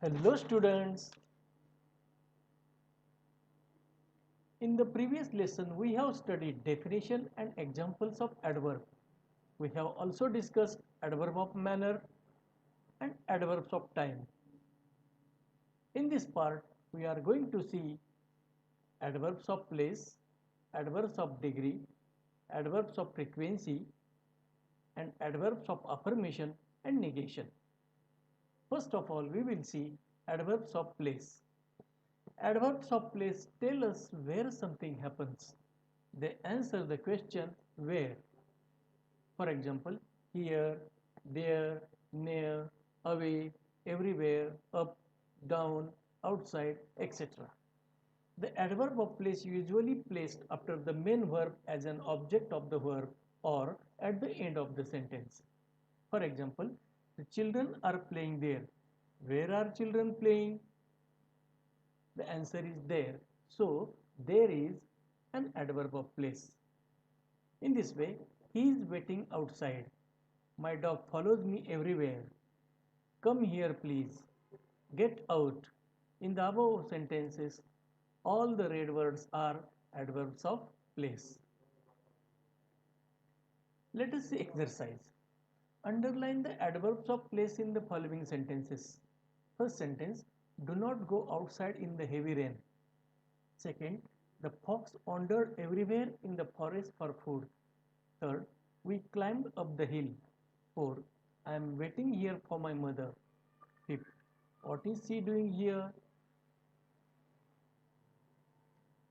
Hello students. In the previous lesson we have studied definition and examples of adverb. We have also discussed adverb of manner and adverbs of time. In this part we are going to see adverbs of place, adverbs of degree, adverbs of frequency and adverbs of affirmation and negation. First of all we will see adverbs of place. Adverbs of place tell us where something happens. They answer the question where. For example, here, there, near, away, everywhere, up, down, outside, etc. The adverb of place usually placed after the main verb as an object of the verb or at the end of the sentence. For example, the children are playing there. Where are children playing? The answer is there. So, there is an adverb of place. In this way, he is waiting outside. My dog follows me everywhere. Come here, please. Get out. In the above sentences, all the red words are adverbs of place. Let us see exercise. Underline the adverbs of place in the following sentences. First sentence, do not go outside in the heavy rain. Second, the fox wandered everywhere in the forest for food. Third, we climbed up the hill. Fourth, I am waiting here for my mother. Fifth, what is she doing here?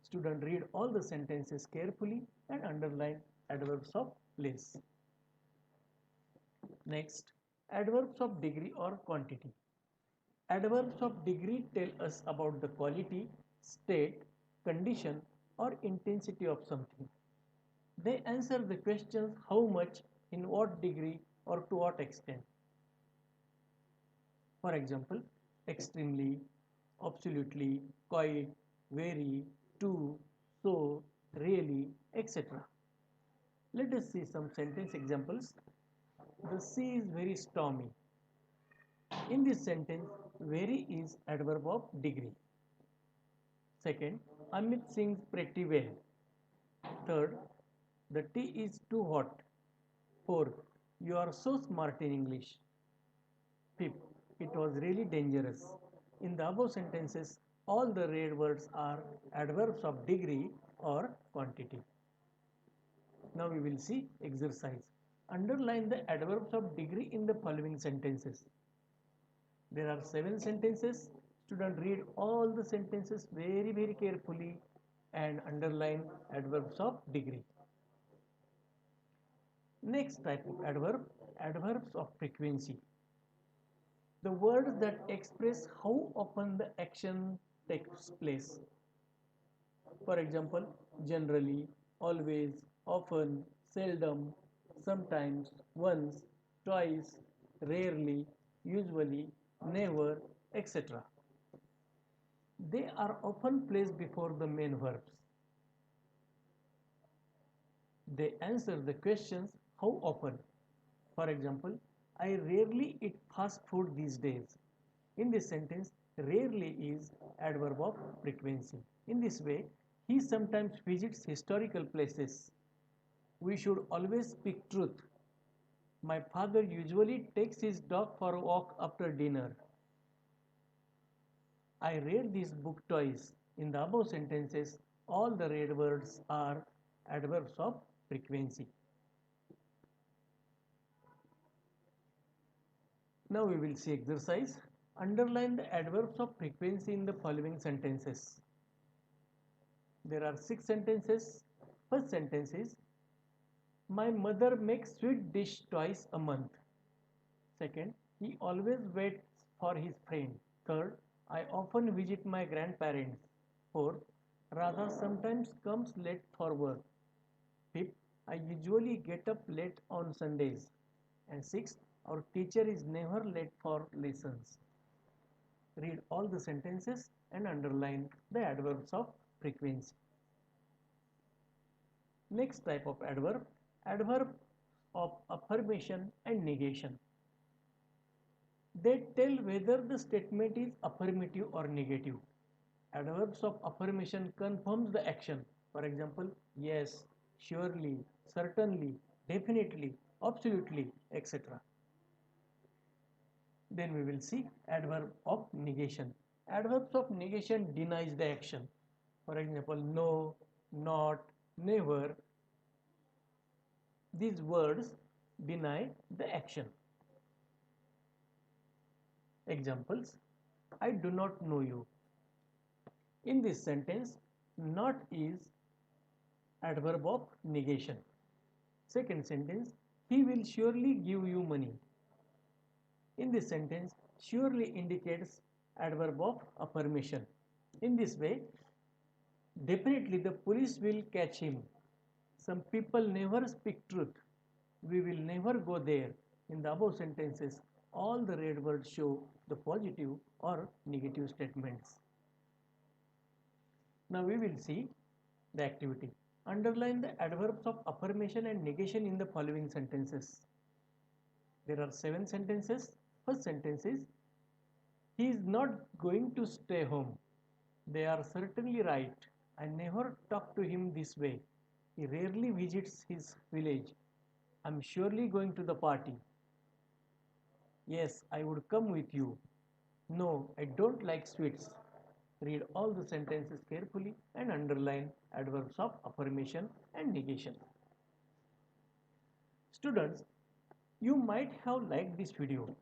Student, read all the sentences carefully and underline adverbs of place. Next, adverbs of degree or quantity. Adverbs of degree tell us about the quality, state, condition or intensity of something. They answer the questions how much, in what degree or to what extent. For example, extremely, absolutely, quite, very, to, so, really, etc. Let us see some sentence examples. The sea is very stormy. In this sentence, very is adverb of degree. Second, Amit sings pretty well. Third, the tea is too hot. Fourth, you are so smart in English. Fifth, it was really dangerous. In the above sentences, all the red words are adverbs of degree or quantity. Now we will see exercise. Underline the adverbs of degree in the following sentences. There are 7 sentences. Student, read all the sentences very carefully and underline adverbs of degree. Next type of adverb, adverbs of frequency. The words that express how often the action takes place. For example, generally, always, often, seldom, sometimes, once, twice, rarely, usually, never, etc. They are often placed before the main verbs. They answer the questions how often. For example, I rarely eat fast food these days. In this sentence, rarely is adverb of frequency. In this way, he sometimes visits historical places. We should always speak truth. My father usually takes his dog for a walk after dinner. I read this book twice. In the above sentences, all the red words are adverbs of frequency. Now we will see exercise. Underline the adverbs of frequency in the following sentences. There are 6 sentences. First sentence is, my mother makes sweet dish twice a month. Second, he always waits for his friend. Third, I often visit my grandparents. Fourth, Radha sometimes comes late for work. Fifth, I usually get up late on Sundays. And sixth, our teacher is never late for lessons. Read all the sentences and underline the adverbs of frequency. Next type of adverb, adverb of affirmation and negation. They tell whether the statement is affirmative or negative. Adverbs of affirmation confirms the action. For example, yes, surely, certainly, definitely, absolutely, etc. Then we will see adverb of negation. Adverbs of negation denies the action. For example, no, not, never. These words deny the action. Examples: I do not know you. In this sentence, not is adverb of negation. Second sentence, he will surely give you money. In this sentence, surely indicates adverb of affirmation. In this way, definitely the police will catch him. Some people never speak truth. We will never go there. In the above sentences, all the red words show the positive or negative statements. Now we will see the activity. Underline the adverbs of affirmation and negation in the following sentences. There are 7 sentences. First sentence is, he is not going to stay home. They are certainly right. I never talk to him this way. He rarely visits his village. I'm surely going to the party. Yes, I would come with you. No, I don't like sweets. Read all the sentences carefully and underline adverbs of affirmation and negation. Students, you might have liked this video.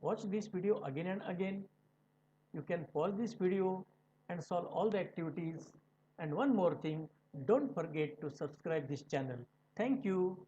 Watch this video again and again. You can pause this video and solve all the activities. And one more thing, don't forget to subscribe this channel. Thank you.